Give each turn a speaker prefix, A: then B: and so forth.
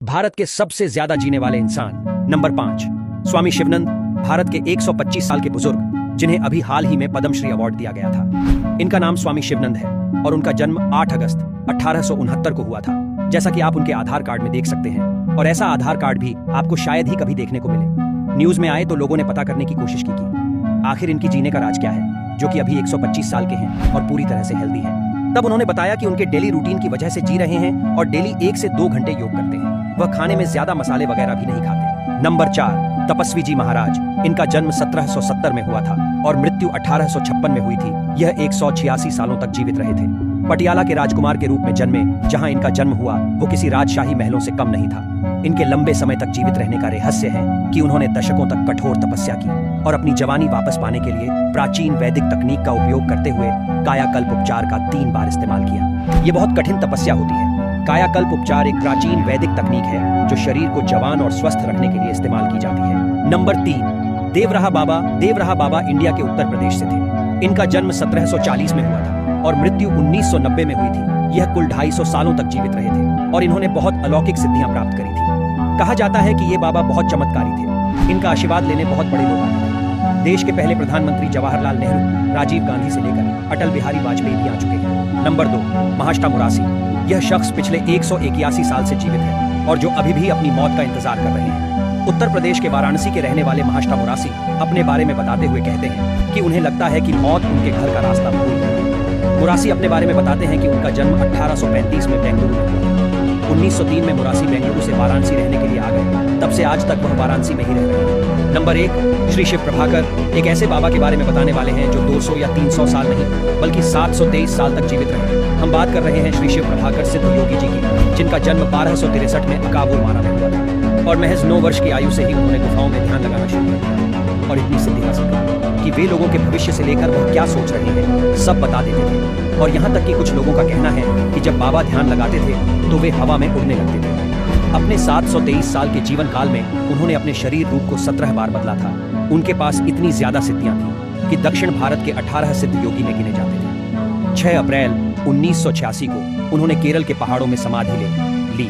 A: भारत के सबसे ज्यादा जीने वाले इंसान। नंबर 5, स्वामी शिवानंद, भारत के 125 साल के बुजुर्ग, जिन्हें अभी हाल ही में पद्मश्री अवार्ड दिया गया था। इनका नाम स्वामी शिवानंद है और उनका जन्म 8 अगस्त 1869 को हुआ था, जैसा कि आप उनके आधार कार्ड में देख सकते हैं। और ऐसा आधार कार्ड भी आपको शायद ही कभी देखने को मिले। न्यूज में आए तो लोगों ने पता करने की कोशिश की आखिर इनकी जीने का राज क्या है, जो कि अभी 125 साल के हैं और पूरी तरह से हेल्दी हैं। तब उन्होंने बताया कि उनके डेली रूटीन की वजह से जी रहे हैं और डेली 1 से 2 घंटे योग करते हैं। वह खाने में ज्यादा मसाले वगैरह भी नहीं खाते। नंबर 4, तपस्वी जी महाराज। इनका जन्म 1770 में हुआ था और मृत्यु 1856 में हुई थी। यह 186 सालों तक जीवित रहे थे। पटियाला के राजकुमार के रूप में जन्मे। जहां इनका जन्म हुआ वो किसी राजशाही महलों से कम नहीं था। इनके लंबे समय तक जीवित रहने का रहस्य है कि उन्होंने दशकों तक कठोर तपस्या की और अपनी जवानी वापस पाने के लिए प्राचीन वैदिक तकनीक का उपयोग करते हुए कायाकल्प उपचार का 3 बार इस्तेमाल किया। ये बहुत कठिन तपस्या होती है। कायाकल्प उपचार एक प्राचीन वैदिक तकनीक है जो शरीर को जवान और स्वस्थ रखने के लिए इस्तेमाल की जाती है। नंबर 3, देवराहा बाबा। देवराहा बाबा इंडिया के उत्तर प्रदेश से थे। इनका जन्म 1740 में हुआ था और मृत्यु 1990 में हुई थी। यह कुल 250 सालों तक जीवित रहे थे और इन्होंने बहुत अलौकिक सिद्धियां प्राप्त करी थी। कहा जाता है कि ये बाबा बहुत चमत्कारी थे। इनका आशीर्वाद लेने बहुत बड़े लोग आते थे। देश के पहले प्रधानमंत्री जवाहरलाल नेहरू, राजीव गांधी से लेकर अटल बिहारी वाजपेयी भी आ चुके हैं। नंबर 2, महाष्टा मुरासी। यह शख्स पिछले 181 साल से जीवित है और जो अभी भी अपनी मौत का इंतजार कर रहे हैं। उत्तर प्रदेश के वाराणसी के रहने वाले महाष्टा मुरासी अपने बारे में बताते हुए कहते हैं कि उन्हें लगता है कि मौत उनके घर का रास्ता भूल गई। मुरासी अपने बारे में बताते हैं कि उनका जन्म 1835 में बेंगलुरु में हुआ। 1903 में मुरासी बेंगलुरु से वाराणसी रहने के लिए आ गए। तब से आज तक वह वाराणसी में ही रह रहे हैं। नंबर 1, श्री शिव प्रभाकर। एक ऐसे बाबा के बारे में बताने वाले हैं जो 200 या 300 साल नहीं बल्कि 723 साल तक जीवित रहे। हम बात कर रहे हैं श्री शिव प्रभाकर सिद्ध योगी जी की, जिनका जन्म 1263 में अकाबुल मारा में हुआ था और महज 9 वर्ष की आयु से ही उन्होंने गुफाओं में ध्यान लगाना शुरू कर दिया और इतनी सिद्धि हासिल की कि वे लोगों के भविष्य से लेकर वह क्या सोच रहे हैं सब बता देते थे। और यहाँ तक कि कुछ लोगों का कहना है कि जब बाबा ध्यान लगाते थे तो वे हवा में उड़ने लगते थे। अपने 723 साल के जीवन काल में उन्होंने अपने शरीर रूप को 17 बार बदला था। उनके पास इतनी ज्यादा सिद्धियां थी कि दक्षिण भारत के 18 सिद्ध योगी में गिने जाते थे। 6 अप्रैल 1986 को उन्होंने केरल के पहाड़ों में समाधि ली।